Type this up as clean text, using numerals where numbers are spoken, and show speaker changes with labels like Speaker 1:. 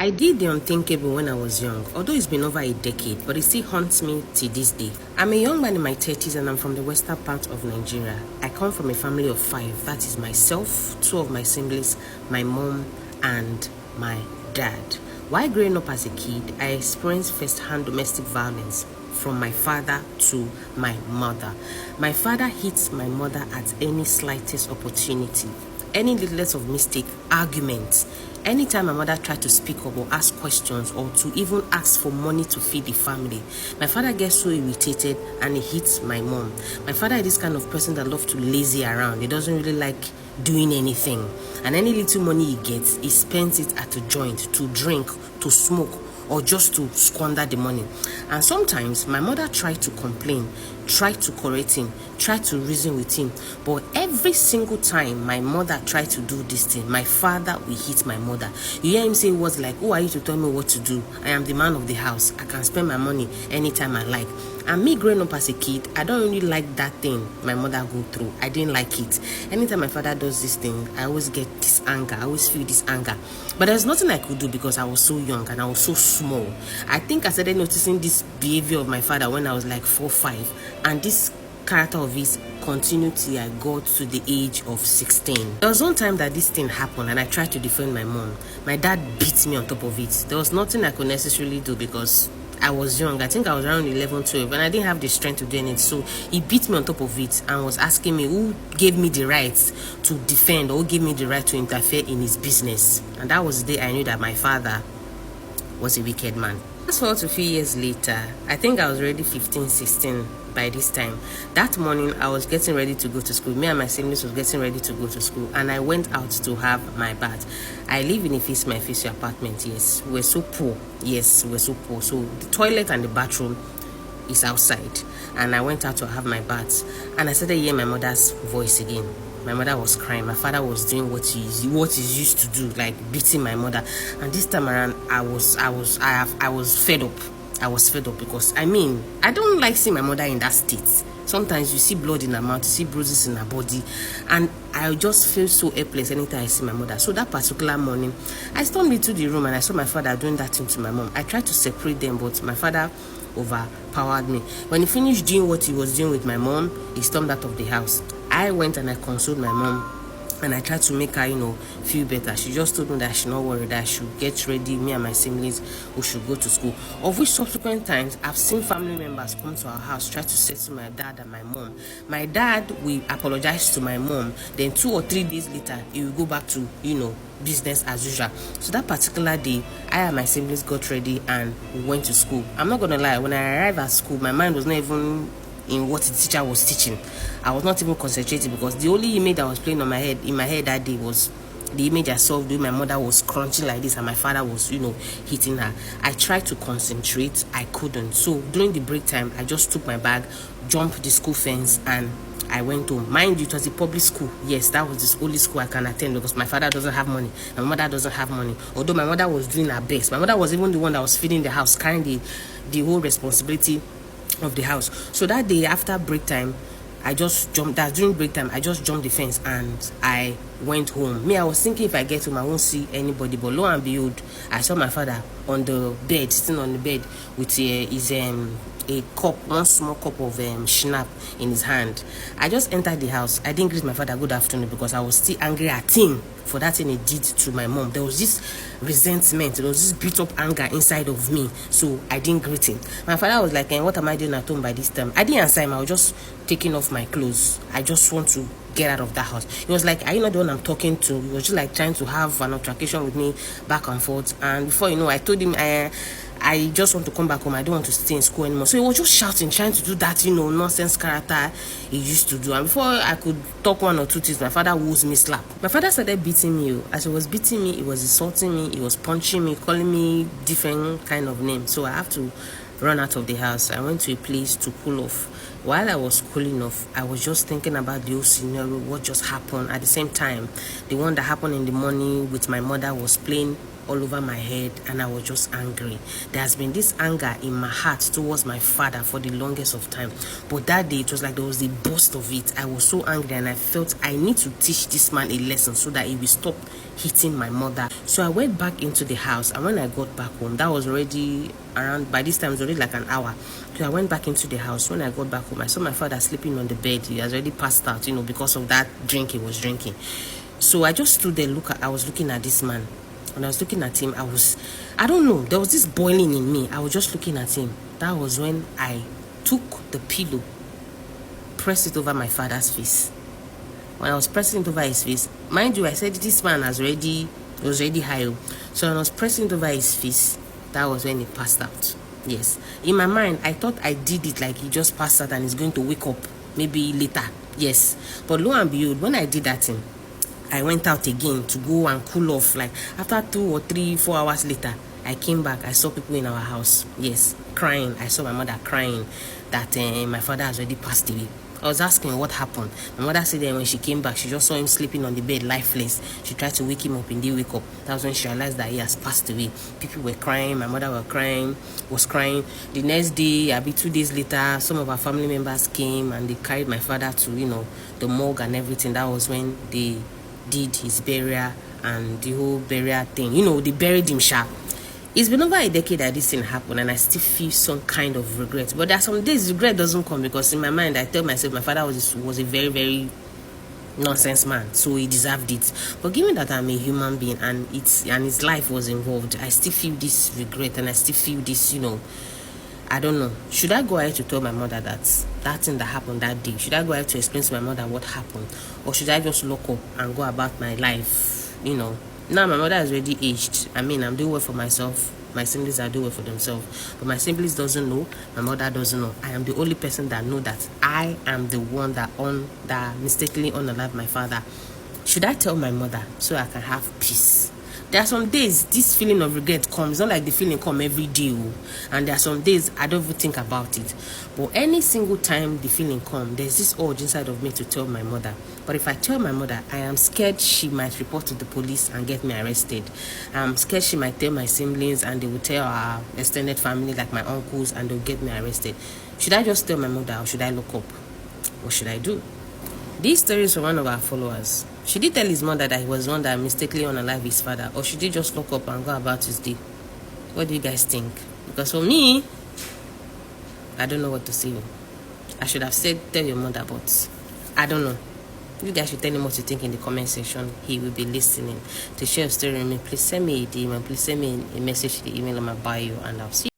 Speaker 1: I did the unthinkable when I was young, although it's been over a decade, but it still haunts me to this day. I'm a young man in my 30s and I'm from the western part of Nigeria. I come from a family of 5. That is myself, 2 of my siblings, my mom, and my dad. While growing up as a kid, I experienced first-hand domestic violence from my father to my mother. My father hits my mother at any slightest opportunity. Any littlest of mistake, arguments. Anytime my mother tried to speak up or ask questions or to even ask for money to feed the family, my father gets so irritated and he hits my mom. My father is this kind of person that loves to lazy around. He doesn't really like doing anything. And any little money he gets, he spends it at a joint, to drink, to smoke, or just to squander the money. And sometimes my mother tried to complain, tried to correct him, tried to reason with him, but every single time my mother tried to do this thing, my father will hit my mother. You hear him say words like, who are you to tell me what to do? I am the man of the house. I can spend my money anytime I like. And me growing up as a kid, I don't really like that thing my mother go through. I didn't like it. Anytime my father does this thing, I always get this anger. I always feel this anger. But there's nothing I could do because I was so young and I was so small. I think I started noticing this behavior of my father when I was like 4, 5. And this character of his continued till I got to the age of 16. There was one time that this thing happened and I tried to defend my mom. My dad beat me on top of it. There was nothing I could necessarily do because I was young. I think I was around 11, 12 and I didn't have the strength to do anything. So he beat me on top of it and was asking me who gave me the right to defend or who gave me the right to interfere in his business. And that was the day I knew that my father was a wicked man. Fast forward to a few years later, I think I was already 15, 16 by this time. That morning, I was getting ready to go to school. Me and my siblings was getting ready to go to school, and I went out to have my bath. I live in a my apartment. Yes, we're so poor. Yes, we're so poor. So the toilet and the bathroom is outside, and I went out to have my bath, and I started hearing my mother's voice again. My mother was crying. My father was doing what he's used to do, like beating my mother. And this time around, I was fed up. I was fed up because I don't like seeing my mother in that state. Sometimes you see blood in her mouth, you see bruises in her body, and I just feel so helpless anytime I see my mother. So that particular morning, I stormed into the room and I saw my father doing that thing to my mom. I tried to separate them, but my father overpowered me. When he finished doing what he was doing with my mom, he stormed out of the house. I went and I consoled my mom and I tried to make her, feel better. She just told me that she not worried, that I should get ready, me and my siblings, we should go to school. Of which subsequent times, I've seen family members come to our house, try to settle my dad and my mom. My dad will apologize to my mom, then 2 or 3 days later, he will go back to, business as usual. So that particular day, I and my siblings got ready and we went to school. I'm not gonna lie, when I arrived at school, my mind was not even in what the teacher was teaching. I was not even concentrating because the only image that was playing in my head that day was the image I saw when my mother was crunching like this and my father was, hitting her. I tried to concentrate, I couldn't. So during the break time, I just took my bag, jumped the school fence, and I went home. Mind you, it was a public school. Yes, that was the only school I can attend because my father doesn't have money. My mother doesn't have money. Although my mother was doing her best. My mother was even the one that was feeding the house, carrying the whole responsibility of the house. So that day after break time, during break time, I just jumped the fence and I went home. I was thinking if I get home, I won't see anybody. But lo and behold, I saw my father on the bed, sitting on the bed with a cup, one small cup of schnapp in his hand. I just entered the house. I didn't greet my father good afternoon because I was still angry at him for that thing he did to my mom. There was this resentment, there was this built up anger inside of me, so I didn't greet him. My father was like, what am I doing at home by this time? I didn't answer him. I was just taking off my clothes. I just want to get out of that house. He was like, are you not the one I'm talking to? He was just like trying to have an altercation with me back and forth. And before you know, I told him I just want to come back home. I don't want to stay in school anymore. So he was just shouting, trying to do that, nonsense character he used to do. And before I could talk 1 or 2 things, my father woos me slap. My father started beating me. As he was beating me, he was insulting me, he was punching me, calling me different kind of names. So I have to run out of the house. I went to a place to cool off. While I was cooling off, I was just thinking about the whole scenario, what just happened. At the same time, the one that happened in the morning with my mother was playing all over my head, and I was just angry. There has been this anger in my heart towards my father for the longest of time, but that day it was like there was a burst of it. I was so angry, and I felt I need to teach this man a lesson so that he will stop hitting my mother. So I went back into the house, and when I got back home, that was already around, by this time it was already like an hour. So I went back into the house. When I got back home, I saw my father sleeping on the bed. He has already passed out, because of that drink he was drinking. So I just stood there, I was looking at this man. When I was looking at him, I don't know, there was this boiling in me. I was just looking at him. That was when I took the pillow, pressed it over my father's face. When I was pressing it over his face, mind you, I said this man was already high. So when I was pressing it over his face, that was when he passed out. Yes. In my mind, I thought I did it like he just passed out and he's going to wake up maybe later. Yes. But lo and behold, when I did that thing, I went out again to go and cool off. Like after 2 or 3, 4 hours later, I came back. I saw people in our house. Yes, crying. I saw my mother crying that my father has already passed away. I was asking what happened. My mother said that when she came back, she just saw him sleeping on the bed, lifeless. She tried to wake him up, and he didn't wake up. That was when she realized that he has passed away. People were crying. My mother was crying. The next day, 2 days later, some of our family members came and they carried my father to, the morgue and everything. That was when they did his burial and the whole burial thing. They buried him sharp. It's been over a decade that this thing happened, and I still feel some kind of regret. But there are some days regret doesn't come, because in my mind I tell myself my father was a very, very nonsense man, so he deserved it. But given that I'm a human being and his life was involved, I still feel this regret, and I still feel this, I don't know. Should I go ahead to tell my mother that thing that happened that day? Should I go ahead to explain to my mother what happened? Or should I just lock up and go about my life? Now my mother is already aged. I'm doing well for myself. My siblings are doing well for themselves. But my siblings doesn't know. My mother doesn't know. I am the only person that know that I am the one that mistakenly unalived my father. Should I tell my mother so I can have peace? There are some days this feeling of regret comes. It's not like the feeling come every day. And there are some days I don't even think about it. But any single time the feeling comes, there's this urge inside of me to tell my mother. But if I tell my mother, I am scared she might report to the police and get me arrested. I'm scared she might tell my siblings and they will tell our extended family like my uncles and they'll get me arrested. Should I just tell my mother, or should I lock up? What should I do? This story is from one of our followers. Should he tell his mother that he was the one that mistakenly unalived his father, or should he just lock up and go about his day? What do you guys think? Because for me, I don't know what to say. I should have said tell your mother, but I don't know. You guys should tell him what you think in the comment section. He will be listening. To share a story with me, please send me a DM and please send me a message to the email on my bio, and I'll see you.